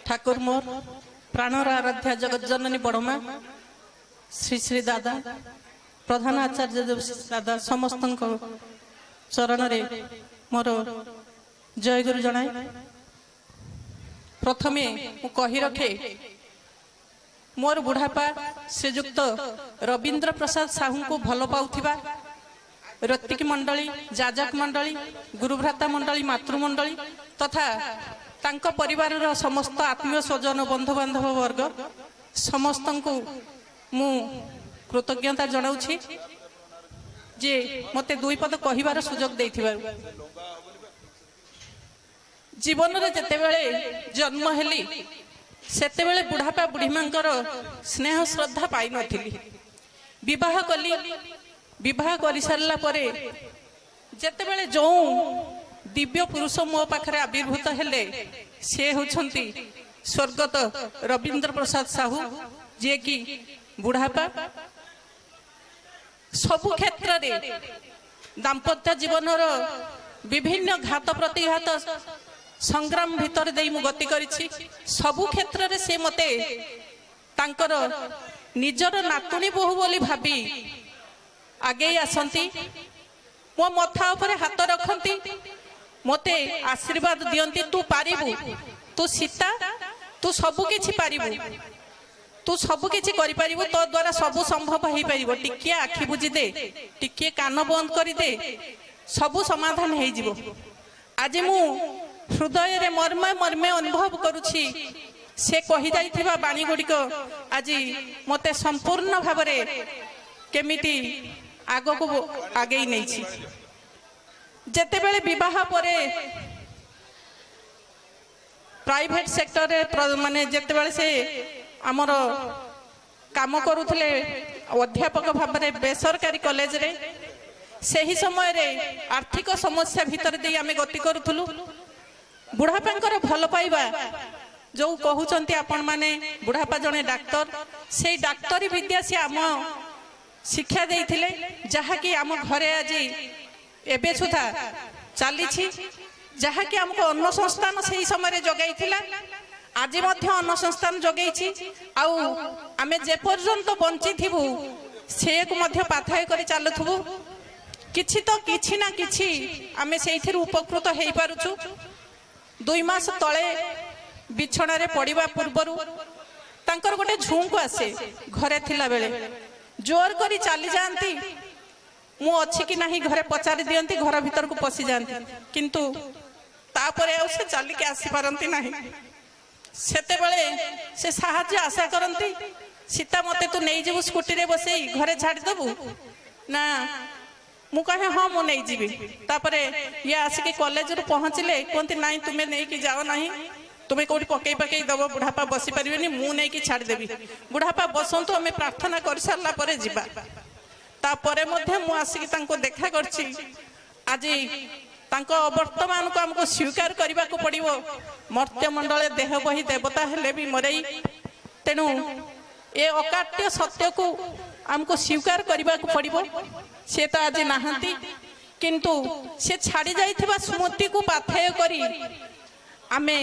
ठाकुर मोर प्राणर आराध्या जगज्जननी बड़मा श्री श्री दादा प्रधान आचार्य दादा समस्त चरण रे मोर जय गुरु जनाए। प्रथमे मु कही रखे मोर बुढ़ापा श्रीजुक्त रवींद्र प्रसाद साहू को भल पाउथिबा रतिक मंडली जाजक मंडली गुरुभ्राता मंडली मातृमंडली तथा तांको परिवार समस्त आत्मीय स्वजन बंधु बांधव वर्ग समस्त को मु कृतज्ञता जनाउछि जे मते दुई पद कहिबार सुजोग देथिबारु। जीवन रे जते बेले जन्म हेली सेते बेले बुढ़ापा बुढ़ी मांकर स्नेह श्रद्धा पाई नथिली। विवाह कली विवाह करि सारला परे जते बेले जो दिव्य पुरुष मो पाखरे आविर्भूत हेले से होछंती स्वर्गत रवींद्र प्रसाद साहू जे कि बुढ़ापा सबु क्षेत्र रे दाम्पत्य जीवन विभिन्न घात प्रतिघात संग्राम भितर दे मु गति करिछि। सबु क्षेत्र रे से मते तांकर निजर नातुणी बहु बोली भाबी आगे आसंती मो मथा उपरे हाथ रखंती मते आशीर्वाद दियंती तू पारिबु तू सीता तू सबु किछि पारिबु तू सबु किछि करि पारिबु तो द्वारा सबु संभव हेइ पारिबो। टिके आखि बुझी दे टिके कान बंद करि दे सबु समाधान हेइ जिवो। आज मु हृदय रे मर्मे मर्मे अनुभव करुछि से कहि जाइथिबा बाणी गुडिक आज मते संपूर्ण भाबरे केमिति आगो को आगे ही नहीं। जेते बेले विवाह परे प्राइवेट सेक्टर रे माने जेते बेले से आमर काम करुथले अध्यापक भाव में बेसरकारी कॉलेज रे सही समय रे आर्थिक समस्या भीतर दे आमे गति करुथलु। बुढ़ापांकर भल पाइबा जो कहउचंती आपण माने बुढ़ापा जने डाक्टर से डाक्टरी विद्या से आम शिक्षा देइथिले जहा कि आम घरे आज एबे सुधा चली जहा कि हमको अन्न संस्थान से समय जगाइथिला आज मध्य अन्न संस्थान जगैछि आउ आमे जे पर्यंत बंची थिबु से को मध्य पाथाय करि चालुथबु किछि तो किछि ना किछि आमे सेइथिर उपकृत हेइ पारुछु। 2 मास तळे बिछणा रे पड़िबा पूर्वरु तांकर गोटे झुंक आसे घरे थिला बेले जोर करी चली जाती मु अच्छी कि नहीं घरे पचारि दियंती घर भीतर को पशि जाती किंतु तापरे आ से चली के आसी पारंती नहीं। सेते बेले से साहाय्य आशा करंती सीता मते तू नहीं जीवु स्कूटी रे बसई घरे छाड़ी देबू ना मु कहे हाँ मु नहीं जीवी। तापरे ये आसिक कॉलेज रू पहुँचले कहते नहीं तुम्हें नहीं कि जाओ नहीं तुम्हें कौटी पकई पकई दब बुढ़ापा बसी पारे मु नहीं कि छाड़देवी बुढ़ापा बसंतु आम प्रार्थना कर सारा पर जीवा। तापरे मध्य मु आसिक तांको देखा करछि आज तांको वर्तमान को हमको स्वीकार करने को पड़िबो। मर्त्य मंडल देह बही देवता हेले भी मरई तेणु ए अकाट्य सत्य को हमको स्वीकार करने को पड़िबो। से तो आज नहांती किंतु से छाड़ी जाइथिबा स्मृति को पाथेय करी आमे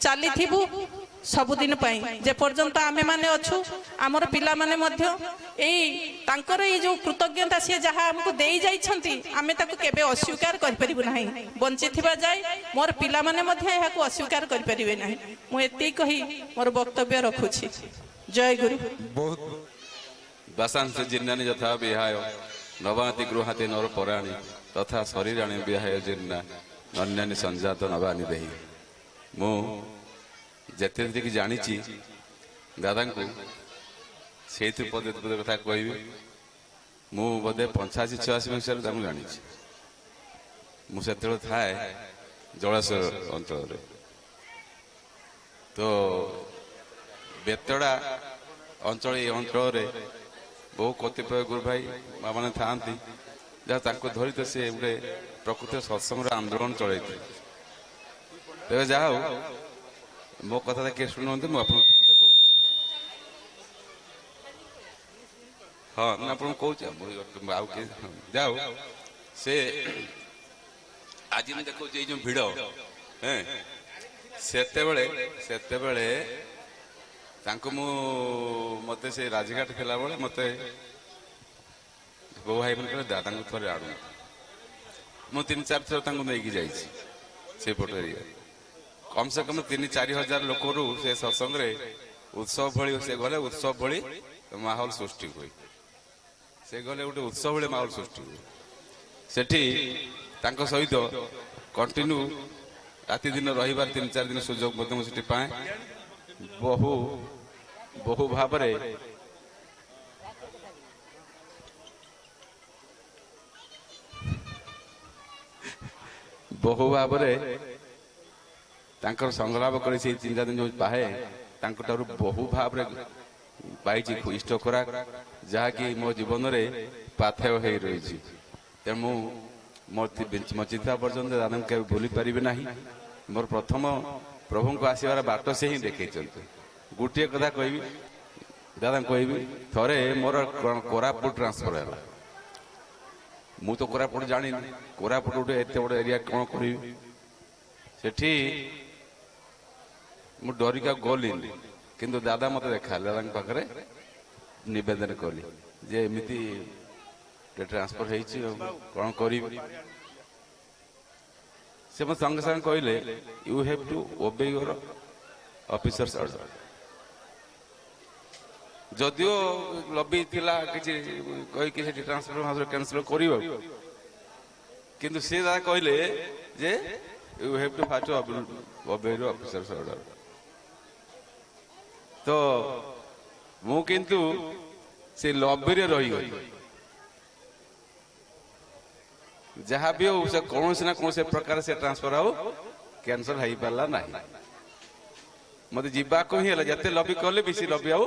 चली थिबु सबुदिन पाई जे पर्यंत आमे माने अछु आमर पिला माने मध्य एई तांकर ए जो कृतज्ञता से जहा हमको देई जाइछंती आमे ताको केबे अस्वीकार कर परिबु नाही। बंची थिबा जाय मोर पिला माने मध्य एहा को अस्वीकार कर परिबे नाही। मु एती कही मोर वक्तव्य रखुछि। जय गुरु। बहुत वासांश जिन्नानि यथा विहाय नवाति गृहाति नर पराणी तथा शरीराणि विहाय जिन्ना अन्यानि संजात नवानि देहि। मु जेते देखि जानिछि दादा को से पदे पदे कथा कहबी मु बोधे 85-86 मसीह जानिछि मु सेते थाए जलाशय अंचल तो बेतड़ा अंचल ये अंचल बहु कतिपय गुरु भाई मैंने था जहाँ धरी तो सी गोटे प्रकृत सत्संग आंदोलन चल तेज जा मो कथा किए शुणुंत मुझे हाँ आप कौच जाओ से आज देखो जो भिड़ ସେତେବେଳେ ସେତେବେଳେ ତାଙ୍କୁ ମୁଁ ମତେ ସେ ରାଜଘାଟ ଥିଲାବେଳେ ମତେ ବୋଉ ଭାଇ ମାନେ କହିଲେ ଦାଦାଙ୍କୁ ଥରେ ଆଣୁ। ମୁଁ 3-4 ଥର ତାଙ୍କୁ ନେଇକି ଯାଇଛି ସେଇପଟ ଏରିଆ। କମ ସେ କମ 3-4 ହଜାର ଲୋକରୁ ସେ ସତ୍ସଙ୍ଗରେ ଉତ୍ସବ ଭଳି ସେ ଗଲେ ଉତ୍ସବ ଭଳି ମାହୋଲ ସୃଷ୍ଟି ହୁଏ। ସେ ଗଲେ ଗୋଟେ ଉତ୍ସବ ଭଳି ମାହୋଲ ସୃଷ୍ଟି ହୁଏ। ସେଠି ତାଙ୍କ ସହିତ କଣ୍ଟିନ୍ୟୁ ରାତି ଦିନ ରହିବାର 3-4 ଦିନ ସୁଯୋଗ ମଧ୍ୟ ମୁଁ ସେଠି ପାଏ। ବହୁ ଭାବରେ ତାଙ୍କର ସଂଗ୍ରାମ କରି ସେଇ 3 ଦିନ ଯୋଉ ପାଏ ତାଙ୍କଠାରୁ ବହୁ ଭାବରେ ପାଇଛି ଇଷ୍ଟ ଖୋରାକ, ଯାହାକି ମୋ ଜୀବନରେ ପାଥେୟ ହେଇ ରହିଛି। ତେଣୁ ମୁଁ ମୋ ଚିନ୍ତା ପର୍ଯ୍ୟନ୍ତ ଦାଦାଙ୍କୁ କେବେ ଭୁଲି ପାରିବି ନାହିଁ। ମୋର ପ୍ରଥମ ପ୍ରଭୁଙ୍କୁ ଆସିବାର ବାଟ ସେ ହିଁ ଦେଖେଇଛନ୍ତି। ଗୋଟିଏ କଥା କହିବି, ଦାଦାଙ୍କୁ କହିବି, ଥରେ ମୋର କୋରାପୁଟ ଟ୍ରାନ୍ସଫର ହେଲା। ମୁଁ ତ କୋରାପୁଟ ଜାଣିନି, କୋରାପୁଟ ଗୋଟେ ଏତେ ବଡ଼ ଏରିଆ କ'ଣ କରିବି। ସେଠି ମୁଁ ଡରିକା ଗଲିନି, କିନ୍ତୁ ଦାଦା ମତେ ଦେଖାଲେ। ଦାଦାଙ୍କ ପାଖରେ ନିବେଦନ କଲି ଯେ ଏମିତି ଟ୍ରାନ୍ସଫର ହେଇଛି, କ'ଣ କରିବି। ସେ ମୋ ସଙ୍ଗେ ସାଙ୍ଗେ କହିଲେ you have to obey your officers order. ଯଦିଓ ଲବି ଥିଲା କିଛି କହିକି ସେଠି ଟ୍ରାନ୍ସଫର କ୍ୟାନ୍ସଲ କରିବ, କିନ୍ତୁ ସେ ଦାଦା କହିଲେ ଯେ you have to fast obey your officers order. ତ ମୁଁ କିନ୍ତୁ ସେ ଲବିରେ ରହିଗଲି। ଯାହା ବି ହଉ ସେ କୌଣସି ନା କୌଣସି ପ୍ରକାର ସେ ଟ୍ରାନ୍ସଫର ଆଉ କ୍ୟାନ୍ସଲ ହେଇପାରିଲା ନାହିଁ। ମତେ ଯିବାକୁ ହିଁ ହେଲା। ଯେତେ ଲବି କଲେ ବି ସେ ଲବି ଆଉ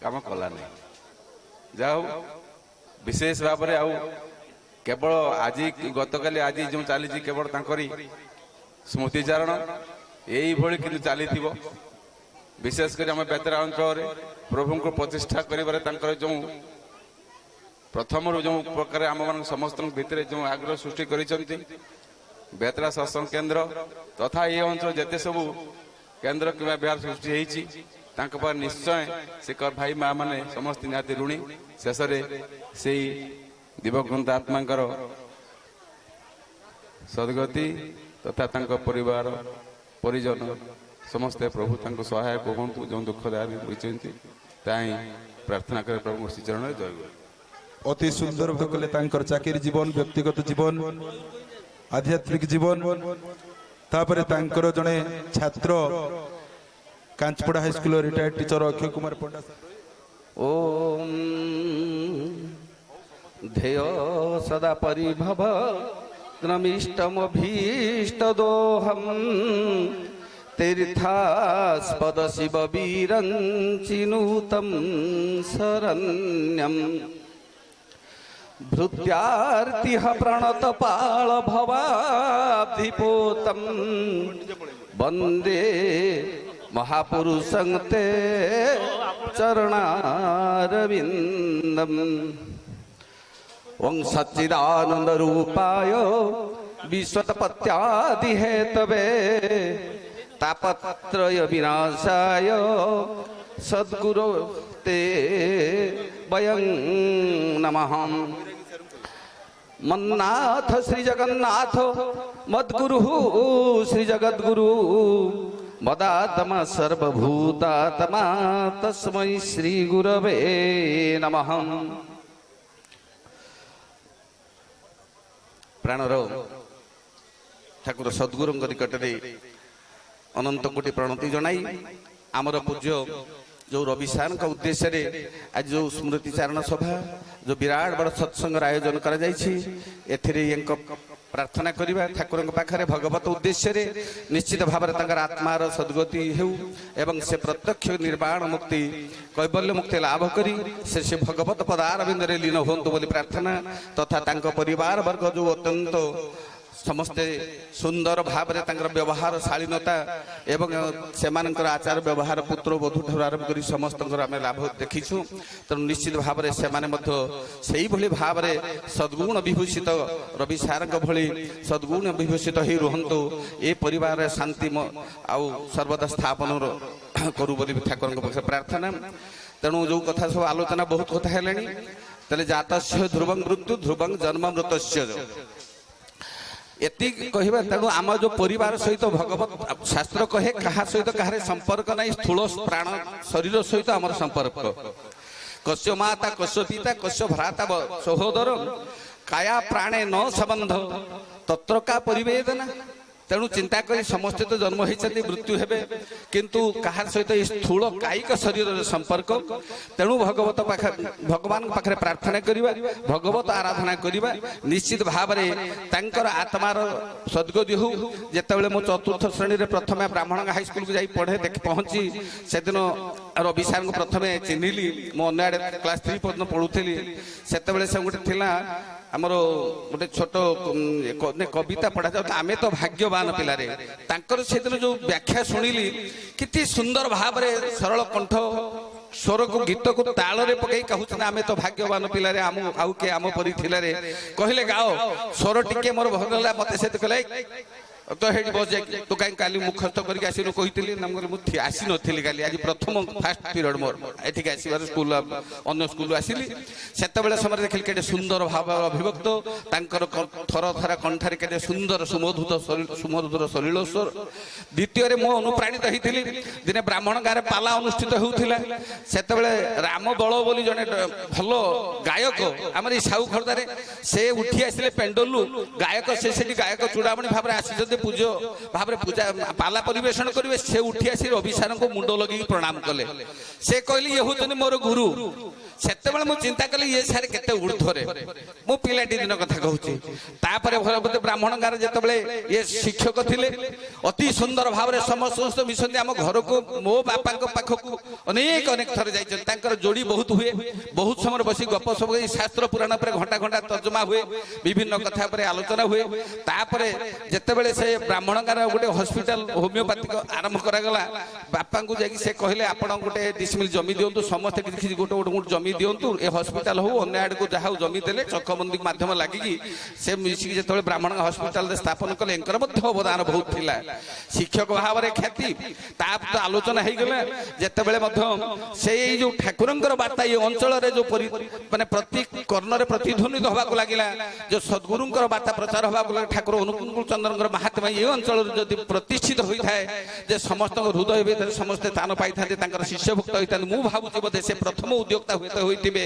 କାମ କଲା ନାହିଁ। ଯାହା ହଉ ବିଶେଷ ଭାବରେ ଆଉ କେବଳ ଆଜି ଗତକାଲି ଆଜି ଯେଉଁ ଚାଲିଛି କେବଳ ତାଙ୍କରି ସ୍ମୃତିଚାରଣ ଏଇଭଳି କିନ୍ତୁ ଚାଲିଥିବ। ବିଶେଷ କରି ଆମ ବେତେରା ଅଞ୍ଚଳରେ ପ୍ରଭୁଙ୍କୁ ପ୍ରତିଷ୍ଠା କରିବାରେ ତାଙ୍କର ଯେଉଁ ପ୍ରଥମରୁ ଯେଉଁ ପ୍ରକାର ଆମମାନଙ୍କ ସମସ୍ତଙ୍କ ଭିତରେ ଯେଉଁ ଆଗ୍ରହ ସୃଷ୍ଟି କରିଛନ୍ତି, ବେତେରା ସତ୍ସଙ୍ଗ କେନ୍ଦ୍ର ତଥା ଏ ଅଞ୍ଚଳ ଯେତେ ସବୁ କେନ୍ଦ୍ର କିମ୍ବା ବିହାର ସୃଷ୍ଟି ହେଇଛି, ତାଙ୍କ ପରେ ନିଶ୍ଚୟ ସେ ଭାଇ ମା ମାନେ ସମସ୍ତେ ନିହାତି ଋଣୀ। ଶେଷରେ ସେଇ ଦିବଂଗତ ଆତ୍ମାଙ୍କର ସଦ୍ଗତି ତଥା ତାଙ୍କ ପରିବାର ପରିଜନ ସମସ୍ତେ ପ୍ରଭୁ ତାଙ୍କୁ ସହାୟକ ହୁଅନ୍ତୁ। ଯେଉଁ ଦୁଃଖ ଦାୟୀ ହୋଇଛନ୍ତି ତାହା ହିଁ ପ୍ରାର୍ଥନା କରି ପ୍ରଭୁଙ୍କ ଶ୍ରୀଚରଣରେ ଜୟ। ଅତି ସୁନ୍ଦର ଭାବେ କଲେ ତାଙ୍କର ଚାକିରି ଜୀବନ, ବ୍ୟକ୍ତିଗତ ଜୀବନ, ଆଧ୍ୟାତ୍ମିକ ଜୀବନ, ତାପରେ ତାଙ୍କର ଜଣେ ଛାତ୍ର କାଞ୍ଚପଡ଼ା high school retired teacher Akshay Kumar Panda. Om ध्येय सदा परिभव क्रमिष्टमभीष्टदोहम तीर्थास्पद शिव वीरञ्चिनूतं शरण्यं भृत्यार्तिह प्रणतपाल भवाब्धिपोतं वन्दे महापुरुषं ते चरणारविन्दम्। ओं सच्चिदानंद रूपाय विश्वतपत्यादिहेतवे तापत्रय विनाशाय सद्गुरो ते वयं नमः। मन्नाथ श्री जगन्नाथ मद्गुरु श्री जगद्गुरु मदात्मा सर्वभूतात्मा तस्मै श्री गुरवे नमः। प्राणर ठाकुर सद्गुरु निकटने अनंत कोटि प्रणति जनाई आमर पूज्य जो रवि सार उद्देश्य आज जो स्मृति चारण सभा जो विराट बड़ सत्संग आयोजन कर प्रार्थना करवा ठाकुर पाखे भगवत उद्देश्य निश्चित भाव आत्मार सद्गति हो एवं से प्रत्यक्ष निर्वाण मुक्ति कैबल्य मुक्ति लाभ करी से भगवत पदारविंद लीन हूँ बोली प्रार्थना तथा परिवार वर्ग जो अत्यंत ସମସ୍ତେ ସୁନ୍ଦର ଭାବରେ ତାଙ୍କର ବ୍ୟବହାର ଶାଳୀନତା ଏବଂ ସେମାନଙ୍କର ଆଚାର ବ୍ୟବହାର ପୁତ୍ର ବଧୂ ଠାରୁ ଆରମ୍ଭ କରି ସମସ୍ତଙ୍କର ଆମେ ଲାଭ ଦେଖିଛୁ। ତେଣୁ ନିଶ୍ଚିତ ଭାବରେ ସେମାନେ ମଧ୍ୟ ସେଇଭଳି ଭାବରେ ସଦ୍ଗୁଣ ବିଭୂଷିତ ରବି ସାରଙ୍କ ଭଳି ସଦ୍ଗୁଣ ବିଭୂଷିତ ହେଇ ରୁହନ୍ତୁ। ଏ ପରିବାରରେ ଶାନ୍ତି ଆଉ ସର୍ବଦା ସ୍ଥାପନ କରୁ ବୋଲି ଠାକୁରଙ୍କ ପାଖରେ ପ୍ରାର୍ଥନା। ତେଣୁ ଯେଉଁ କଥା ସବୁ ଆଲୋଚନା ବହୁତ କଥା ହେଲାଣି, ତାହେଲେ ଜାତସ୍ୟ ଧ୍ରୁବଂ ମୃତ୍ୟୁ ଧ୍ରୁବଂ ଜନ୍ମ ମୃତସ୍ୟ ଏତିକି କହିବା। ତେଣୁ ଆମ ଯୋଉ ପରିବାର ସହିତ ଭଗବତ ଶାସ୍ତ୍ର କହେ କାହା ସହିତ କାହାର ସମ୍ପର୍କ ନାହିଁ, ସ୍ଥୂଳ ପ୍ରାଣ ଶରୀର ସହିତ ଆମର ସମ୍ପର୍କ। କସ୍ୟ ମାତା କସ୍ୟ ପିତା କସ୍ୟ ଭ୍ରାତା ସହୋଦର କାୟା ପ୍ରାଣେ ନ ସମ୍ବନ୍ଧ ତତ୍ର କା ପରିବେଦନା। ତେଣୁ ଚିନ୍ତା କରି ସମସ୍ତେ ତ ଜନ୍ମ ହେଇଛନ୍ତି ମୃତ୍ୟୁ ହେବେ, କିନ୍ତୁ କାହା ସହିତ এই ସ୍ଥୂଳ କାୟିକ ଶରୀରର ସମ୍ପର୍କ। ତେଣୁ ଭଗବାନଙ୍କ ପାଖରେ ପ୍ରାର୍ଥନା କରିବା, ଭଗବତ ଆରାଧନା କରିବା, ନିଶ୍ଚିତ ଭାବରେ ତାଙ୍କର ଆତ୍ମାର ସଦ୍ଗତି ହଉ। ଯେତେବେଳେ ମୁଁ ଚତୁର୍ଥ ଶ୍ରେଣୀରେ ପ୍ରଥମେ ବ୍ରାହ୍ମଣ ହାଇସ୍କୁଲକୁ ଯାଇ ପହଞ୍ଚି ସେଦିନ ରବି ସାରଙ୍କୁ ପ୍ରଥମେ ଚିହ୍ନିଲି। ମୁଁ ଅନ୍ୟ ଆଡ଼େ କ୍ଲାସ୍ 3 ପର୍ଯ୍ୟନ୍ତ ପଢ଼ୁଥିଲି। ସେତେବେଳେ ସେ ଗୋଟେ ଥିଲା ଆମର ଗୋଟେ ଛୋଟ କବିତା ପଢ଼ାଯାଉଥିଲା, ଆମେ ତ ଭାଗ୍ୟବାନ ପିଲାରେ। ତାଙ୍କର ସେଦିନ ଯୋଉ ବ୍ୟାଖ୍ୟା ଶୁଣିଲି, କେତେ ସୁନ୍ଦର ଭାବରେ ସରଳ କଣ୍ଠ ସ୍ୱରକୁ ଗୀତକୁ ତାଳରେ ପକେଇ କହୁଛନ୍ତି ଆମେ ତ ଭାଗ୍ୟବାନ ପିଲାରେ, ଆଉ କିଏ ଆମ ପରି ଥିଲାରେ। କହିଲେ ଗାଓ, ସ୍ୱର ଟିକେ ମୋର ଭଲ ହେଲା। ମତେ ସେତେ କହିଲେ ତ ହେଇଠି ବସେ, ତୁ କାହିଁ କାଲି ମୁଖସ୍ଥ କରିକି ଆସିନୁ କହିଥିଲି ନା। ମୁଁ ଆସିନଥିଲି କାଲି, ଆଜି ପ୍ରଥମ ଫାଷ୍ଟ ପିରିୟଡ଼ ମୋର ଏଠିକି ଆସିବାର, ସ୍କୁଲ ଅନ୍ୟ ସ୍କୁଲରୁ ଆସିଲି। ସେତେବେଳେ ସମୟରେ ଦେଖିଲି କେତେ ସୁନ୍ଦର ଭାବରେ ଅଭିଭକ୍ତ, ତାଙ୍କର ଥର ଥର କଣ୍ଠରେ କେତେ ସୁନ୍ଦର ସୁମଧୁର ସଲିଳ ସ୍ୱର। ଦ୍ୱିତୀୟରେ ମୁଁ ଅନୁପ୍ରାଣିତ ହେଇଥିଲି, ଦିନେ ବ୍ରାହ୍ମଣ ଗାଁରେ ପାଲା ଅନୁଷ୍ଠିତ ହେଉଥିଲା। ସେତେବେଳେ ରାମ ବଳ ବୋଲି ଜଣେ ଭଲ ଗାୟକ ଆମର ଏଇ ସାହୁ ଖୋର୍ଦ୍ଧାରେ, ସେ ଉଠି ଆସିଲେ ପେଣ୍ଡଲରୁ ଗାୟକ। ସେ ସେଠି ଗାୟକ ଚୂଡ଼ାମଣି ଭାବରେ ଆସିଛନ୍ତି, ପୂଜ୍ୟ ଭାବରେ ପୂଜା ପାଲା ପରିବେଷଣ କରିବେ। ସେ ଉଠି ଆସି ରବି ସାରଙ୍କୁ ମୁଣ୍ଡ ଲଗେଇକି ପ୍ରଣାମ କଲେ। ସେ କହିଲେ ଇଏ ହଉଛନ୍ତି ମୋର ଗୁରୁ। ସେତେବେଳେ ମୁଁ ଚିନ୍ତା କଲି ଇଏ ସାର୍ କେତେ ଉର୍ଦ୍ଧ୍ୱରେ, ମୁଁ ପିଲାଟି ଦିନ କଥା କହୁଛି। ତାପରେ ବ୍ରାହ୍ମଣ ଗାଁରେ ଯେତେବେଳେ ଇଏ ଶିକ୍ଷକ ଥିଲେ, ଅତି ସୁନ୍ଦର ଭାବରେ ସମସ୍ତ ମିଶନ୍ତି ଆମ ଘରକୁ। ମୋ ବାପାଙ୍କ ପାଖକୁ ଅନେକ ଥର ଯାଇଛନ୍ତି। ତାଙ୍କର ଯୋଡ଼ି ବହୁତ ହୁଏ, ବହୁତ ସମୟ ବସି ଗପ ସବୁ ଶାସ୍ତ୍ର ପୁରାଣ ଉପରେ ଘଣ୍ଟା ଘଣ୍ଟା ତର୍ଜମା ହୁଏ, ବିଭିନ୍ନ କଥା ଉପରେ ଆଲୋଚନା ହୁଏ। ତାପରେ ଯେତେବେଳେ ସେ ବ୍ରାହ୍ମଣ ଗାଁର ଗୋଟେ ହସ୍ପିଟାଲ ହୋମିଓପାଥିକ ଆରମ୍ଭ କରାଗଲା, ବାପାଙ୍କୁ ଯାଇକି ସେ କହିଲେ ଆପଣ ଗୋଟେ ଡିସମିଲ୍ ଜମି ଦିଅନ୍ତୁ, ସମସ୍ତେ କିଛି ଗୋଟେ ଜମି ଦିଅନ୍ତୁ, ଏ ହସ୍ପିଟାଲ ହଉ ଅନ୍ୟ ଆଡକୁ ଯାହା ଜମି ଦେଲେ ଚକବନ୍ଦୀ ମାଧ୍ୟମ ଲାଗିକି ସେ ମିଶିକି ଯେତେବେଳେ ବ୍ରାହ୍ମଣ ହସ୍ପିଟାଲରେ ସ୍ଥାପନ କଲେ, ଏଙ୍କର ମଧ୍ୟ ଅବଦାନ ବହୁତ ଥିଲା। ଶିକ୍ଷକ ଭାବରେ ଖ୍ୟାତି, ତାପରେ ଆଲୋଚନା ହେଇଗଲା। ଯେତେବେଳେ ମଧ୍ୟ ସେଇ ଯୋଉ ଠାକୁରଙ୍କର ବାର୍ତ୍ତା ଏ ଅଞ୍ଚଳରେ ଯୋଉ ମାନେ ପ୍ରତି କର୍ଣ୍ଣରେ ପ୍ରତିଧ୍ୱନିତ ହେବାକୁ ଲାଗିଲା, ଯୋଉ ସଦ୍ଗୁରୁଙ୍କର ବାର୍ତ୍ତା ପ୍ରଚାର ହେବାକୁ ଲାଗିଲା, ଠାକୁର ଅନୁକୂଳ ଚନ୍ଦ୍ରଙ୍କର ମାହାତ୍ମ୍ୟ ଏ ଅଞ୍ଚଳରେ ଯଦି ପ୍ରତିଷ୍ଠିତ ହୋଇଥାଏ, ଯେ ସମସ୍ତଙ୍କ ହୃଦୟ ଭିତରେ ସମସ୍ତେ ସ୍ଥାନ ପାଇଥାନ୍ତି, ତାଙ୍କର ଶିଷ୍ୟଭୁକ୍ତ ହୋଇଥାନ୍ତି। ମୁଁ ଭାବୁଛି ବୋଧେ ସେ ପ୍ରଥମ ଉଦ୍ୟୋକ୍ତା ହୁଏତ ହୋଇଥିବେ।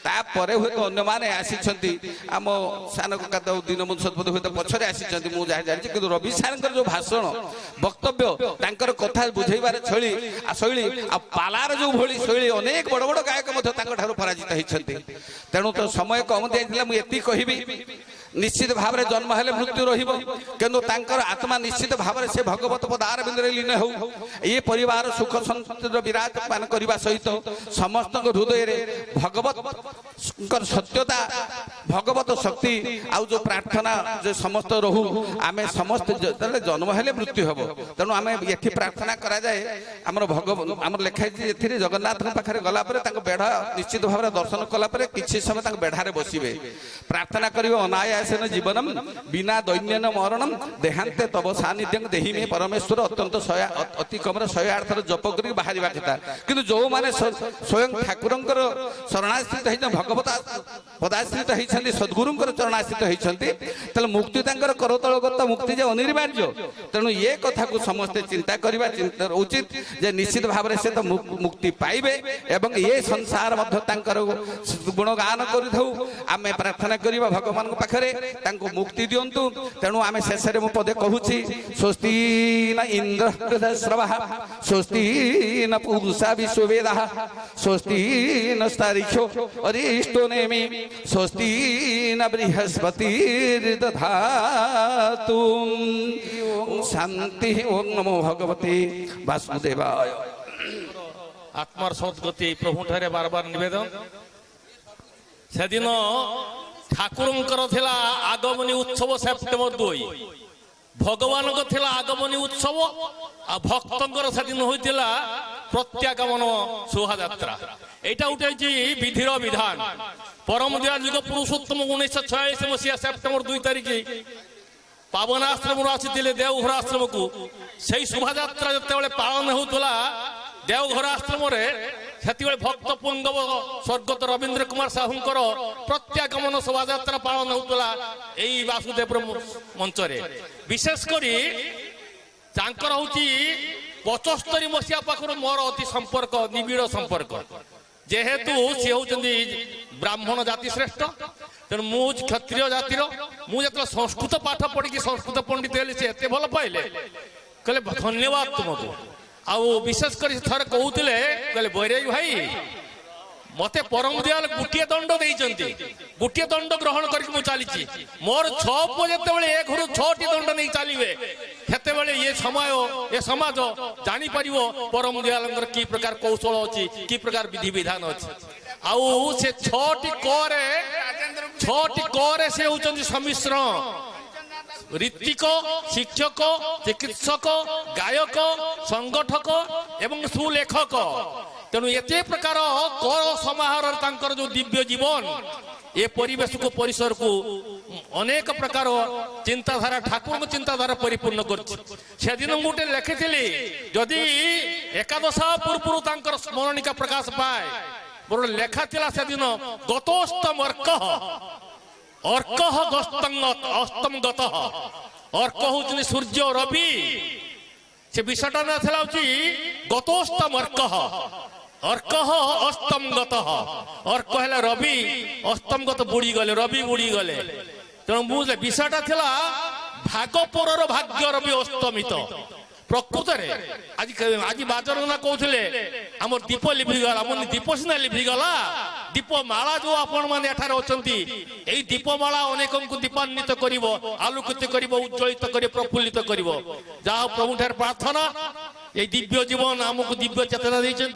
ତାପରେ ହୁଏତ ଅନ୍ୟମାନେ ଆସିଛନ୍ତି, ଆମ ସାନ କକା ଦୀନବନ୍ଧୁ ସତ୍ପଥୀ ହୁଏତ ପଛରେ ଆସିଛନ୍ତି, ମୁଁ ଯାହା ଜାଣିଛି। କିନ୍ତୁ ରବି ସାରଙ୍କର ଯୋଉ ଭାଷଣ ବକ୍ତବ୍ୟ, ତାଙ୍କର କଥା ବୁଝେଇବାର ଶୈଳୀ ଆଉ ପାଲାର ଯୋଉ ଭଳି ଶୈଳୀ, ଅନେକ ବଡ ବଡ ଗାୟକ ମଧ୍ୟ ତାଙ୍କ ଠାରୁ ପରାଜିତ ହେଇଛନ୍ତି। ତେଣୁ ତ ସମୟ କମ ଦିଆଯାଇଥିଲା, ମୁଁ ଏତିକି କହିବି, ନିଶ୍ଚିତ ଭାବରେ ଜନ୍ମ ହେଲେ ମୃତ୍ୟୁ ରହିବ, କିନ୍ତୁ ତାଙ୍କର ଆତ୍ମା ନିଶ୍ଚିତ ଭାବରେ ସେ ଭଗବତ ପଦାର ବିନ୍ଦୁରେ ଲୀନ ହେଉ। ଏ ପରିବାର ସୁଖ ଶାନ୍ତିର ବିରାଜମାନ କରିବା ସହିତ ସମସ୍ତଙ୍କ ହୃଦୟରେ ଭଗବତଙ୍କର ସତ୍ୟତା, ଭଗବତ ଶକ୍ତି ଆଉ ଯୋଉ ପ୍ରାର୍ଥନା ଯେ ସମସ୍ତ ରହୁ। ଆମେ ସମସ୍ତେ ଯେତେବେଳେ ଜନ୍ମ ହେଲେ ମୃତ୍ୟୁ ହେବ, ତେଣୁ ଆମେ ଏଠି ପ୍ରାର୍ଥନା କରାଯାଏ। ଆମର ଲେଖା ହେଇଛି ଏଥିରେ, ଜଗନ୍ନାଥଙ୍କ ପାଖରେ ଗଲା ପରେ ତାଙ୍କ ବେଢା ନିଶ୍ଚିତ ଭାବରେ ଦର୍ଶନ କଲା ପରେ କିଛି ସମୟ ତାଙ୍କ ବେଢାରେ ବସିବେ, ପ୍ରାର୍ଥନା କରିବେ। ଅନାୟାସେନ ଜୀବନମ୍ ବିନା ଦୈନ୍ୟନ ମରଣମ୍ ଦେହାନ୍ତେ ତବ ସାନ୍ନିଧ୍ୟଂ ଦେହି ମେ ପରମେଶ୍ୱର। ଅତି କମରେ 108 ଥର ଜପ କରିକି ବାହାରିବା କଥା। କିନ୍ତୁ ଯୋଉମାନେ ସ୍ୱୟଂ ଠାକୁରଙ୍କର ଶରଣାଶ୍ରିତ ହେଇଛନ୍ତି, ଭଗବତ ପଦାଶ୍ରିତ ହେଇଛନ୍ତି, ସଦ୍ଗୁରୁଙ୍କର ଚରଣାଶ୍ରିତ ହେଇଛନ୍ତି, ତାହେଲେ ମୁକ୍ତି ତାଙ୍କର କରତଳଗତ ମୁକ୍ତି ଯେ ଅନିବାର୍ଯ୍ୟ। ତେଣୁ ଏ କଥାକୁ ସମସ୍ତେ ଚିନ୍ତା କରିବା ଉଚିତ, ଯେ ନିଶ୍ଚିତ ଭାବରେ ସେ ତ ମୁକ୍ତି ପାଇବେ ଏବଂ ଏ ସଂସାର ମଧ୍ୟ ତାଙ୍କର ଗୁଣଗାନ କରିଥାଉ। ଆମେ ପ୍ରାର୍ଥନା କରିବା ଭଗବାନଙ୍କ ପାଖରେ ତାଙ୍କୁ ମୁକ୍ତି ଦିଅନ୍ତୁ। ତେଣୁ ଆମେ ଶେଷରେ ମୁଁ ପଦେ କହୁଛି, ସ୍ୱସ୍ତି ନ ଇନ୍ଦ୍ର ହୃଦଶ୍ରବଃ ସ୍ୱସ୍ତି ନ ପୂଷା ବିଶ୍ୱବେଦଃ ସ୍ୱସ୍ତି ନ ସ୍ତାରିକ୍ଷୋ ଅରିଷ୍ଟୋ ନେମି ସ୍ୱସ୍ତି ନ ବୃହସ୍ପତିର୍ଦଧାତୁ। শান্তি। ওম নমো ভগবতে বাসুদেবায়। আত্মার সদ্গতি প্রভু ঠারে বারবার নিবেদন। সেদিন ଠାକୁରଙ୍କର ଥିଲା ଆଗମନୀ ଉତ୍ସବ ସେପ୍ଟେମ୍ବର 2, ଭଗବାନଙ୍କ ଥିଲା ଆଗମନୀ ଉତ୍ସବ, ଆଉ ଭକ୍ତଙ୍କର ସେଦିନ ହୋଇଥିଲା ପ୍ରତ୍ୟାଗମନ ଶୋଭାଯାତ୍ରା। ଏଇଟା ଗୋଟେ ହେଉଛି ବିଧିର ବିଧାନ। ପରମ ଦୟା ଯୁଗ ପୁରୁଷୋତ୍ତମ 1946 ମସିହା ସେପ୍ଟେମ୍ବର 2 ତାରିଖ ପାବନ ଆଶ୍ରମରୁ ଆସିଥିଲେ ଦେଓଘର ଆଶ୍ରମକୁ। ସେଇ ଶୋଭାଯାତ୍ରା ଯେତେବେଳେ ପାଳନ ହେଉଥିଲା ଦେଓଘର ଆଶ୍ରମରେ, ସେତେବେଳେ ଭକ୍ତ ପୁଙ୍ଗବ ସ୍ୱର୍ଗତ ରବୀନ୍ଦ୍ର କୁମାର ସାହୁଙ୍କର ପ୍ରତ୍ୟାଗମନ ଶୋଭାଯାତ୍ରା ପାଳନ ହେଉଥିଲା ଏଇ ବାସୁଦେବର ମଞ୍ଚରେ। ବିଶେଷ କରି ତାଙ୍କର ହଉଛି 75 ମସିହା ପାଖରୁ ମୋର ଅତି ସମ୍ପର୍କ, ନିବିଡ଼ ସମ୍ପର୍କ। ଯେହେତୁ ସେ ହଉଛନ୍ତି ବ୍ରାହ୍ମଣ ଜାତି ଶ୍ରେଷ୍ଠ, ତେଣୁ ମୁଁ କ୍ଷତ୍ରିୟ ଜାତିର। ମୁଁ ଯେତେବେଳେ ସଂସ୍କୃତ ପାଠ ପଢିକି ସଂସ୍କୃତ ପଣ୍ଡିତ ହେଲି, ସେ ଏତେ ଭଲ ପାଇଲେ, କହିଲେ ଧନ୍ୟବାଦ ତୁମକୁ। ଆଉ ବିଶେଷ କରି ଥରେ କହୁଥିଲେ, କହିଲେ ବୈରାଗୀ ଭାଇ ମତେ ପରମ ଦୟାଲ ଗୋଟିଏ ଦଣ୍ଡ ଦେଇଛନ୍ତି, ଗୋଟିଏ ଦଣ୍ଡ ଗ୍ରହଣ କରିକି ମୁଁ ଚାଲିଛି। ମୋର 6 ପୁଅ ଯେତେବେଳେ ଏ ଘରୁ 6ଟି ଦଣ୍ଡ ନେଇ ଚାଲିବେ, ସେତେବେଳେ ଏ ସମୟ ଏ ସମାଜ ଜାଣିପାରିବ ପରମ ଦୟାଲଙ୍କର କି ପ୍ରକାର କୌଶଳ ଅଛି, କି ପ୍ରକାର ବିଧିବିଧାନ ଅଛି। ଆଉ ସେ 6ଟି କରେ ସେ ହଉଛନ୍ତି ସମ୍ମିଶ୍ରଣ, ରୀତିକ, ଶିକ୍ଷକ, ଚିକିତ୍ସକ, ଗାୟକ, ସଂଗଠକ ଏବଂ ସୁଲେଖକ। ତେଣୁ ଏତେ ପ୍ରକାର କର ସମାହାର ତାଙ୍କର ଯୋଉ ଦିବ୍ୟ ଜୀବନ, ଏ ପରିବେଶକୁ ପରିସରକୁ ଅନେକ ପ୍ରକାର ଚିନ୍ତାଧାରା, ଠାକୁରଙ୍କ ଚିନ୍ତାଧାରା ପରିପୂର୍ଣ୍ଣ କରୁଛି। ସେଦିନ ମୁଁ ଗୋଟେ ଲେଖିଥିଲି, ଯଦି ଏକାଦଶ ପୂର୍ବରୁ ତାଙ୍କର ସ୍ମରଣିକା ପ୍ରକାଶ ପାଏ, ମୋର ଲେଖା ଥିଲା ସେଦିନ ଗତୋସ୍ତମ ଅର୍କଃ ଅସ୍ତମ ଗତ। ଅର୍କ ହଉଛନ୍ତି ସୂର୍ଯ୍ୟ ରବି, ସେ ବିଷୟଟା ନା ଥିଲା ହଉଛି ଗତୋସ୍ତମ ଅର୍କଃ ଅସ୍ତମ ଗତ। ଅର୍କ ହେଲା ରବି, ଅସ୍ତମ ଗତ ବୁଡିଗଲେ, ରବି ବୁଡିଗଲେ। ତେଣୁ ମୁଁ ବିଷୟଟା ଥିଲା ଭାଗପୁରର ଭାଗ୍ୟ ରବି ଅସ୍ତମିତ। ପ୍ରକୃତରେ ଆଜି ବାଜରନା କହୁଥିଲେ ଆମର ଦୀପ ଲିଭିଗଲା। ଆମ ଦୀପ ସିନା ଲିଭିଗଲା, ଦୀପମାଳା ଯୋଉ ଆପଣ ମାନେ ଏଠାରେ ଅଛନ୍ତି, ଏଇ ଦୀପମାଳା ଅନେକଙ୍କୁ ଦୀପାନ୍ୱିତ କରିବ, ଆଲୋକିତ କରିବ, ଉଜ୍ଜ୍ୱଳିତ କରିବ, ପ୍ରଫୁଲ୍ଲିତ କରିବ। ଯାହା ପ୍ରଭୁଠାରେ ପ୍ରାର୍ଥନା, এই দিব্য জীবন আমাকে দিব্য চেতনা দিয়েছেন।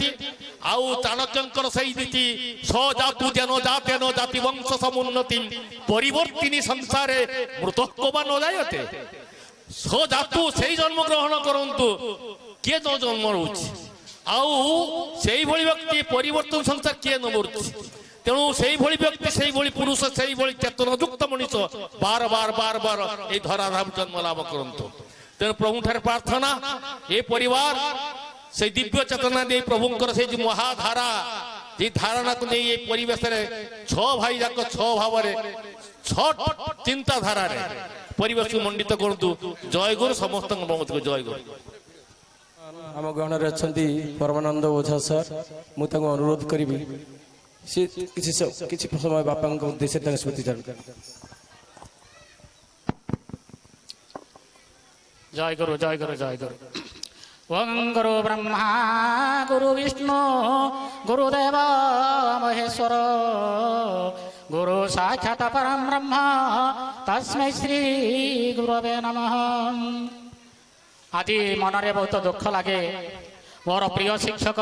আউ চাণক্যঙ্কর সেই নীতি সজাতু যেন জাতেন জাতি বংশ সমুন্নতি পরিবর্তিনী সংসারে মৃতকবা ন যায়তে। সজাতু সেই জন্মগ্রহণ করন্তু, কিଏ জন্ম রହୁଛି আউ সেইভাবে ব্যক্তি পরিবর্তন সংসার কিଏ ন মরুଛି। তেণু সেইভাবে ব্যক্তি সেইভাবে পুরুষ সেইভাবে চেতনাযুক্ত মনিষ বার বার বার বার এই ধরাধাম জন্ম লাভ করন্তু। তেণু প্রভুঠারে প্রার্থনা এ পরিবার সেই দিব্য চেতনা দিয়ে প্রভুঙ্কর সেই যে মহাধারা যে ধারণাকে নিয়ে এই পরিবেশে ছ ভাই যাক ছ ভাবে ছ চিন্তাধারারে পরিবেশ মণ্ডিত করতু। জয় গুরু সমস্ত জয় গুরু। ଆମ ଗହଣରେ ଅଛନ୍ତି ପରମାନନ୍ଦ ଓଝା ସାର୍, ମୁଁ ତାଙ୍କୁ ଅନୁରୋଧ କରିବି ସେ କିଛି ସମୟ ବାପାଙ୍କ ଉଦ୍ଦେଶ୍ୟରେ ତାଙ୍କ ସ୍ମୃତି ଚାଲୁ। জয় গুরু জয় গুরু জয় গুরু। ওং গুরু ব্রহ্মা গুরু বিষ্ণু গুরুদেব মহেশ্বর গুরু সাক্ষাৎ পরম ব্রহ্ম তস্मै শ্রী গুরবে নমঃ। আজ মନରେ ବହୁତ ଦୁଃଖ ଲାଗେ। ମୋର ପ୍ରିୟ ଶିକ୍ଷକ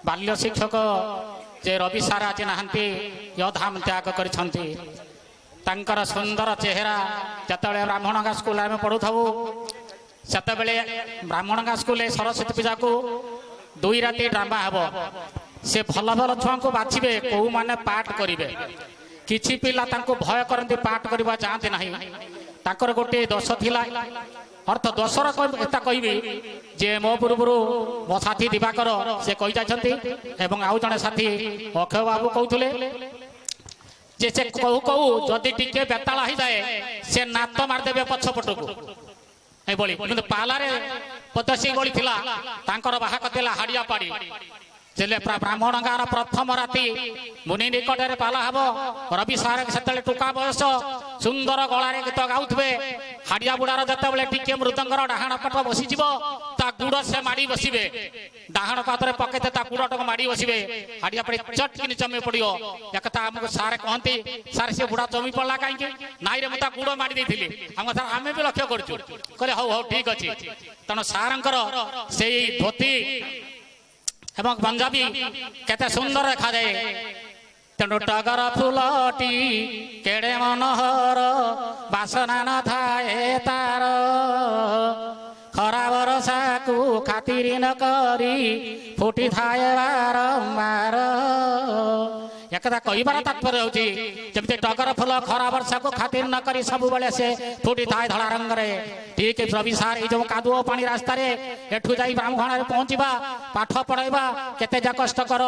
ବାଲ୍ୟ ଶିକ୍ଷକ ଯେ ରବି ସାର୍ ଆଜି ନାହାନ୍ତି, ୟଧାମ ତ୍ୟାଗ କରିଛନ୍ତି। ତାଙ୍କର ସୁନ୍ଦର ଚେହେରା ଯେତେବେଳେ ବ୍ରାହ୍ମଣଗାଁ ସ୍କୁଲ ଆମେ ପଢୁଥାଉ, ସେତେବେଳେ ବ୍ରାହ୍ମଣଗାଁ ସ୍କୁଲରେ ସରସ୍ୱତୀ ପୂଜାକୁ 2 ରାତି ଡ୍ରାମା ହେବ। ସେ ଭଲ ଭଲ ଛୁଆଙ୍କୁ ବାଛିବେ କୋଉମାନେ ପାଠ କରିବେ। କିଛି ପିଲା ତାଙ୍କୁ ଭୟ କରନ୍ତି, ପାଠ କରିବା ଯାଆନ୍ତି ନାହିଁ। ତାଙ୍କର ଗୋଟିଏ ଦୋଷ ଥିଲା, ଅର୍ଥ ଦୋଷର ଏଟା କହିବି ଯେ ମୋ ପୂର୍ବରୁ ମୋ ସାଥୀ ଦିବାକର ସେ କହି ଯାଇଛନ୍ତି ଏବଂ ଆଉ ଜଣେ ସାଥୀ ଅକ୍ଷୟ ବାବୁ କହୁଥିଲେ ଯେ ସେ କହୁ କହୁ ଯଦି ଟିକେ ବେତାଳ ହେଇଯାଏ ସେ ନାତ ମାରିଦେବେ ପଛପଟକୁ ଏଭଳି। କିନ୍ତୁ ପାଲାରେ ପଦଶୀ ଗଳି ଥିଲା, ତାଙ୍କର ବାହାକ ଥିଲା ହାଡ଼ିଆ ପାଡ଼ି। ବ୍ରାହ୍ମଣ ଗାଁର ପ୍ରଥମ ରାତି ମୁନି ନିକଟରେ ପାଲା ହେବ। ରବି ସାର୍ ସେତେବେଳେ ଟୁକା ବୟସ, ସୁନ୍ଦର ଗଳାରେ ଗୀତ ଗାଉଥିବେ। ହାଡ଼ିଆ ବୁଢ଼ାର ଯେତେବେଳେ ଟିକେ ମୃଦଙ୍ଗର ଡାହାଣ ପାଟ ବସିଯିବ, ତା ଗୁଡ଼ ସେ ମାଡ଼ି ବସିବେ। ଡାହାଣ ପାଦରେ ପକେଇତେ ତା ଗୁଡ଼ଟାକୁ ମାଡ଼ି ବସିବେ। ହାଡ଼ିଆ ପାଡ଼ି ଚଟକିନି ଜମି ପଡ଼ିବ। ଏକଥା ଆମକୁ ସାର୍ କହନ୍ତି, ସାର୍ ସେ ବୁଢ଼ା ଜମି ପଡ଼ିଲା କାହିଁକି? ନାଇଁରେ ମୁଁ ତା ଗୁଡ଼ ମାଡ଼ି ଦେଇଥିଲି। ଆମେ ବି ଲକ୍ଷ୍ୟ କରୁଛୁ। କହିଲେ ହଉ ହଉ ଠିକ ଅଛି। ତେଣୁ ସାର୍ଙ୍କର ସେଇ ଧୋତି ଏବଂ ପଞ୍ଜାବୀ କେତେ ସୁନ୍ଦର ଦେଖାଯାଏ। ତେଣୁ ଟଗର ଫୁଲଟି କେଡ଼େ ମନୋହର ବାସନା ନଥାଏ ତାର ଖରା ବରଷାକୁ ଖାତିରି ନ କରି ଫୁଟିଥାଏ ବାରମ୍ବାର। ଏକଥା କହିବାର ତାତ୍ପର୍ଯ୍ୟ ହେଉଛି ଯେମିତି ଟଗର ଫୁଲ ଖରା ବର୍ଷାକୁ ଖାତିର ନ କରି ସବୁବେଳେ ସେ ଫୁଟିଥାଏ ଧଳା ରଙ୍ଗରେ, ଠିକ ରବି ସାର୍ ଏଇ ଯୋଉ କାଦୁଅ ପାଣି ରାସ୍ତାରେ ଏଠୁ ଯାଇ ବ୍ରାହ୍ମଣରେ ପହଞ୍ଚିବା ପାଠ ପଢ଼ାଇବା କେତେ ଯା କଷ୍ଟକର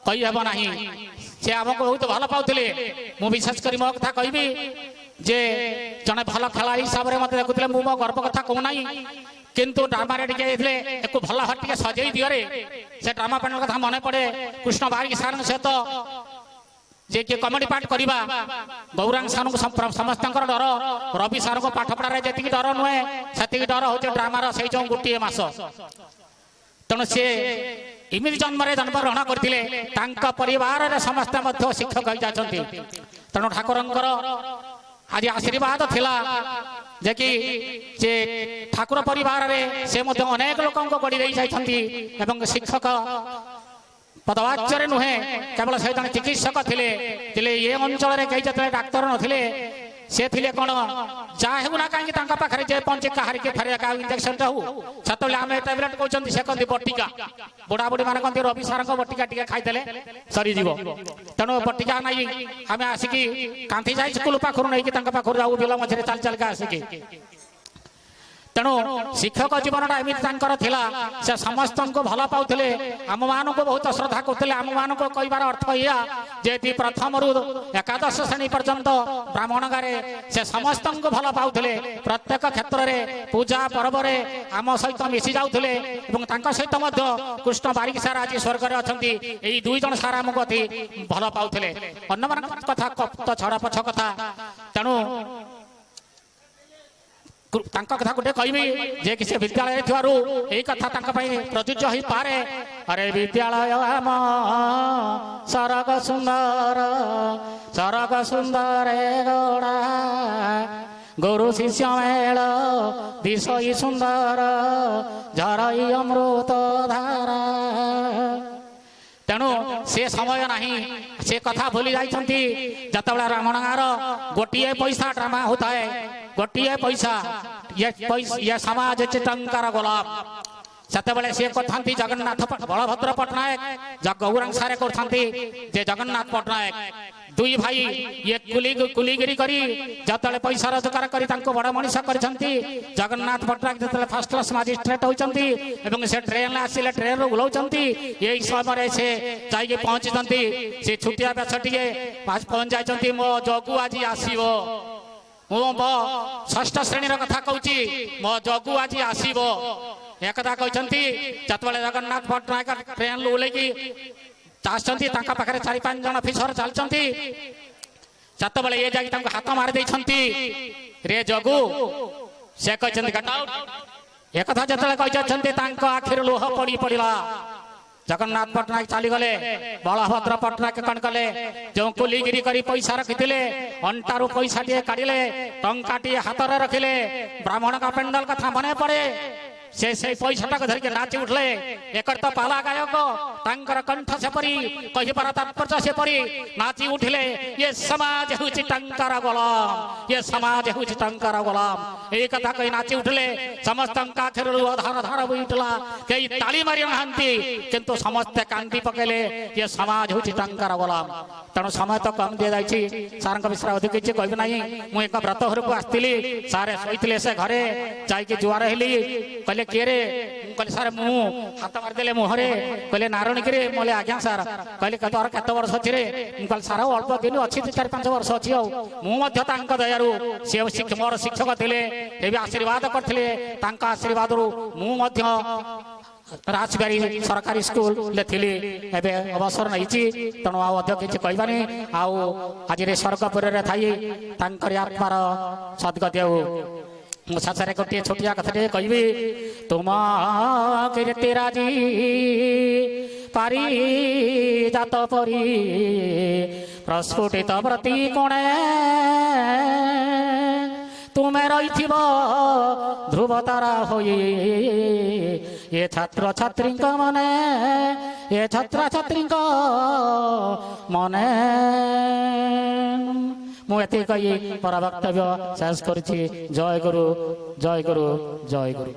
କହିହେବ ନାହିଁ। ସେ ଆମକୁ ବହୁତ ଭଲ ପାଉଥିଲେ। ମୁଁ ବିଶେଷ କରି ମୋ କଥା କହିବି ଯେ ଜଣେ ଭଲ ଖେଳାଳି ହିସାବରେ ମତେ ଦେଖୁଥିଲେ। ମୁଁ ମୋ ଗର୍ବ କଥା କହୁନାହିଁ, କିନ୍ତୁ ଡ୍ରାମାରେ ଟିକେ ହେଇଥିଲେ ଏକୁ ଭଲ ଟିକେ ସଜେଇ ଦିଅରେ। ସେ ଡ୍ରାମା ପ୍ୟାନେଲ କଥା ମନେ ପଡେ। କୃଷ୍ଣ ବାରିକ ସାର୍ଙ୍କ ସହିତ ଯେ କିଏ କମେଡି ପାର୍ଟ କରିବା, ଗୌରାଙ୍ଗ ସାର୍ଙ୍କୁ ସମସ୍ତଙ୍କର ଡର, ରବି ସାର୍ଙ୍କ ପାଠ ପଢାରେ ଯେତିକି ଡର ନୁହେଁ ସେତିକି ଡର ହଉଛି ଡ୍ରାମାର ସେଇ ଯୋଉ ଗୋଟିଏ ମାସ। ତେଣୁ ସେ ଏମିତି ଜନ୍ମରେ ଜନ୍ମଗ୍ରହଣ କରିଥିଲେ, ତାଙ୍କ ପରିବାରରେ ସମସ୍ତେ ମଧ୍ୟ ଶିକ୍ଷକ ହୋଇଯାଇଛନ୍ତି। ତେଣୁ ଠାକୁରଙ୍କର ଆଜି ଆଶୀର୍ବାଦ ଥିଲା ଯେ କି ସେ ଠାକୁର ପରିବାରରେ ସେ ମଧ୍ୟ ଅନେକ ଲୋକଙ୍କୁ ଗଢ଼ି ଦେଇ ଯାଇଛନ୍ତି ଏବଂ ଶିକ୍ଷକ ପଦବାଚ୍ୟରେ ନୁହେଁ କେବଳ ସେ ଜଣେ ଚିକିତ୍ସକ ଥିଲେ। ଏ ଅଞ୍ଚଳରେ କେହି ଯେତେବେଳେ ଡାକ୍ତର ନଥିଲେ ସେ ଥିଲେ କ'ଣ ଯାହା ହେଉ ନା କାହିଁକି ତାଙ୍କ ପାଖରେ ଯେ ପହଞ୍ଚି କାହାରିକି ଫେରେ ଇଞ୍ଜେକ୍ସନଟା ହଉ, ସେତେବେଳେ ଆମେ ଟ୍ୟାବଲେଟ୍ କହୁଛନ୍ତି, ସେ କହନ୍ତି ବଟିକା। ବୁଢ଼ାବୁଢ଼ୀ ମାନେ କହନ୍ତି ରବି ସାର୍ଙ୍କ ବଟିକା ଟିକେ ଖାଇଦେଲେ ସରିଯିବ। ତେଣୁ ବଟିକା ନାଇଁ ଆମେ ଆସିକି କାନ୍ଥି ଯାଇ ସ୍କୁଲ ପାଖରୁ ନେଇକି ତାଙ୍କ ପାଖରୁ ଯାଉ ବିଲ ମଝିରେ ଚାଲି ଚାଲିକା ଆସିକି। ତେଣୁ ଶିକ୍ଷକ ଜୀବନଟା ଏମିତି ତାଙ୍କର ଥିଲା। ସେ ସମସ୍ତଙ୍କୁ ଭଲ ପାଉଥିଲେ, ଆମମାନଙ୍କୁ ବହୁତ ଶ୍ରଦ୍ଧା କରୁଥିଲେ। ଆମମାନଙ୍କୁ କହିବାର ଅର୍ଥ ଏଇଆ ଯେ ପ୍ରଥମରୁ ଏକାଦଶ ଶ୍ରେଣୀ ପର୍ଯ୍ୟନ୍ତ ବ୍ରାହ୍ମଣ ଗାଁରେ ସେ ସମସ୍ତଙ୍କୁ ଭଲ ପାଉଥିଲେ। ପ୍ରତ୍ୟେକ କ୍ଷେତ୍ରରେ ପୂଜା ପର୍ବରେ ଆମ ସହିତ ମିଶି ଯାଉଥିଲେ ଏବଂ ତାଙ୍କ ସହିତ ମଧ୍ୟ କୃଷ୍ଣ ବାରିକ ସାର୍ ଆଜି ସ୍ୱର୍ଗରେ ଅଛନ୍ତି। ଏଇ ଦୁଇ ଜଣ ସାର୍ ଆମକୁ ଅତି ଭଲ ପାଉଥିଲେ। ଅନ୍ୟମାନଙ୍କ କଥା ତ ଛଡ଼ା ପଛ କଥା। ତେଣୁ ତାଙ୍କ କଥା ଗୋଟେ କହିବି ଯେ କି ସେ ବିଦ୍ୟାଳୟରେ ଥିବାରୁ ଏଇ କଥା ତାଙ୍କ ପାଇଁ ପ୍ରଯୁଜ୍ୟ ହେଇପାରେ। ଆରେ ବିଦ୍ୟାଳୟ ଆମ ସରଗ ସୁନ୍ଦର, ସରଗ ସୁନ୍ଦର ଗୋଡ଼ା, ଗୁରୁ ଶିଷ୍ୟ ମେଳ ବିଷୟ ସୁନ୍ଦର, ଝରଇ ଅମୃତ ଧାରା। ତେଣୁ ସେ ସମୟ ନାହିଁ, ସେ କଥା ଭୁଲି ଯାଇଛନ୍ତି। ଯେତେବେଳେ ବ୍ରାହ୍ମଣ ଗାଁର ଗୋଟିଏ ପଇସା ଡ୍ରାମା ହଉଥାଏ, ଗୋଟିଏ ପଇସା ଇଏ ସମାଜ ଚିତ୍ରଙ୍କର ଗୋଲାପ, ସେତେବେଳେ ସିଏ କରିଥାନ୍ତି ଜଗନ୍ନାଥ ବଳଭଦ୍ର ପଟ୍ଟନାୟକ, ଗୌରାଙ୍ଗ ସାରେ କରିଥାନ୍ତି ଯେ ଜଗନ୍ନାଥ ପଟ୍ଟନାୟକ। ଦୁଇ ଭାଇ ଇଏ କୁଲିଗିରି କରି ଯେତେବେଳେ ପଇସା ରୋଜଗାର କରି ତାଙ୍କୁ ବଡ଼ ମଣିଷ କରିଛନ୍ତି। ଜଗନ୍ନାଥ ପଟ୍ଟନାୟକ ଯେତେବେଳେ ଫାର୍ଷ୍ଟ କ୍ଲାସ୍ ମାଜିଷ୍ଟ୍ରେଟ୍ ହୋଇଛନ୍ତି ଏବଂ ସେ ଟ୍ରେନରେ ଆସିଲେ ଟ୍ରେନରୁ ଓହ୍ଲାଉଛନ୍ତି, ଏଇ ସମୟରେ ସେ ଯାଇକି ପହଞ୍ଚିଛନ୍ତି। ସେ ଛୁଟିଆ ବେଶଟିଏ ପହଞ୍ଚି ଯାଇଛନ୍ତି। ମୋ ଯୋଗୁ ଆଜି ଆସିବ, ମୁଁ ମୋ ଷଷ୍ଠ ଶ୍ରେଣୀର କଥା କହୁଛି, ମୋ ଯୋଗୁ ଆଜି ଆସିବ ଏକଥା କହିଛନ୍ତି। ଯେତେବେଳେ ଜଗନ୍ନାଥ ପଟ୍ଟନାୟକ ଟ୍ରେନରୁ ଓହ୍ଲେଇକି ଆସିଛନ୍ତି, ତାଙ୍କ ପାଖରେ 4-5 ଜଣ ଅଫିସର ଚାଲିଛନ୍ତି। ସେତେବେଳେ ଇଏ ଯାଇକି ତାଙ୍କୁ ହାତ ମାରି ଦେଇଛନ୍ତି, ରେ ଯୋଗୁ। ସେ କହିଛନ୍ତି ଗେଟ୍ ଆଉଟ୍। ଏକଥା ଯେତେବେଳେ କହିଛନ୍ତି ତାଙ୍କ ଆଖିରୁ ଲୁହ ପଡ଼ି ପଡ଼ିଲା। ଜଗନ୍ନାଥ ପଟ୍ଟନାୟକ ଚାଲିଗଲେ। ବଳଭଦ୍ର ପଟ୍ଟନାୟକ କଣ କଲେ, ଯେଉଁ କୁଲିଗିରି କରି ପଇସା ରଖିଥିଲେ ଅଣ୍ଟାରୁ ପଇସାଟିଏ କାଢିଲେ, ଟଙ୍କାଟିଏ ହାତରେ ରଖିଲେ। ବ୍ରାହ୍ମଣଙ୍କ ପେଣ୍ଡାଲ କଥା ମନେ ପଡେ। ସେ ସେଇ ପଇସାଟାକୁ ଧରିକି ନାଚି ଉଠିଲେ। ଏକର ତ ପାଲା ଗାୟକ, ତାଙ୍କର କଣ୍ଠ ସେପରି, କହିବାର ତାତ୍ପର୍ଯ୍ୟ ସେପରି ନାଚି ଉଠିଲେ। ଇଏ ସମାଜ ହେଉଛି ଟଙ୍କାର ଗୋଲାମ, ଇଏ ସମାଜ ହେଉଛି ଟଙ୍କାର ଗୋଲାମ, ଏଇ କଥା କହି ନାଚି ଉଠିଲେ। ସମସ୍ତଙ୍କ ଆଖିରୁ ଲୁହ ଧାର ଧାର ବୋହିଥିଲା। କେହି ତାଳି ମାରି ନାହାନ୍ତି, କିନ୍ତୁ ସମସ୍ତେ କାନ୍ଦି ପକେଇଲେ। ଇଏ ସମାଜ ହେଉଛି ଟଙ୍କାର ଗୋଲାମ। ତେଣୁ ସମୟ ତ କମ୍ ଦିଆଯାଇଛି, ସାର୍ଙ୍କ ବିଷୟରେ ଅଧିକ କିଛି କହିବି ନାହିଁ। ମୁଁ ଏକ ବ୍ରତ ଘରକୁ ଆସିଥିଲି, ସାର୍ ଶୋଇଥିଲେ ସେ ଘରେ। ଯାଇକି ଜୁହାର ହେଲି, କହିଲେ କିଏ ରେ? ମୁଁ କହିଲି ସାର୍ ମୁଁ। ହାତ ମାରିଦେଲେ ମୁହଁରେ, କହିଲେ ନାରଣିକିରେ? ମୁଁ କହିଲି ଆଜ୍ଞା ସାର୍। କହିଲେ ତୋର କେତେ ବର୍ଷ ଅଛି ରେ? ମୁଁ କହିଲି ସାର୍ ଅଳ୍ପ ଦିନ ଅଛି, 4-5 ବର୍ଷ ଅଛି। ଆଉ ମୁଁ ମଧ୍ୟ ତାଙ୍କ ଦୟାରୁ, ସେ ମୋର ଶିକ୍ଷକ ଥିଲେ, ଏବେ ଆଶୀର୍ବାଦ କରିଥିଲେ, ତାଙ୍କ ଆଶୀର୍ବାଦରୁ ମୁଁ ମଧ୍ୟ ରାଜବାରୀ ସରକାରୀ ସ୍କୁଲରେ ଥିଲି, ଏବେ ଅବସର ନେଇଛି। ତେଣୁ ଆଉ ଅଧିକ କିଛି କହିବାନି। ଆଉ ଆଜିରେ ସ୍ୱର୍ଗପୁରରେ ଥାଇ ତାଙ୍କରି ଆତ୍ମାର ସଦ୍ଗତି ହେଉ। ମୁଁ ଶେଷରେ ଗୋଟିଏ ଛୋଟିଆ କଥାଟିଏ କହିବି। ତୁମ କୀର୍ତ୍ତି ରାଜି ପାରି ଜାତ ପରି ପ୍ରସ୍ଫୁଟିତ ପ୍ରତି କୋଣେ, ତୁମେ ରହିଥିବ ଧ୍ରୁବ ତାରା ହୋଇ ଏ ଛାତ୍ରଛାତ୍ରୀଙ୍କ ମନେ ଏ ଛାତ୍ରଛାତ୍ରୀଙ୍କ ମନେ ମୁଁ ଏତିକି କହି ପର ବକ୍ତବ୍ୟ ଶେଷ କରୁଛି। ଜୟ ଗୁରୁ ଜୟ ଗୁରୁ ଜୟ ଗୁରୁ।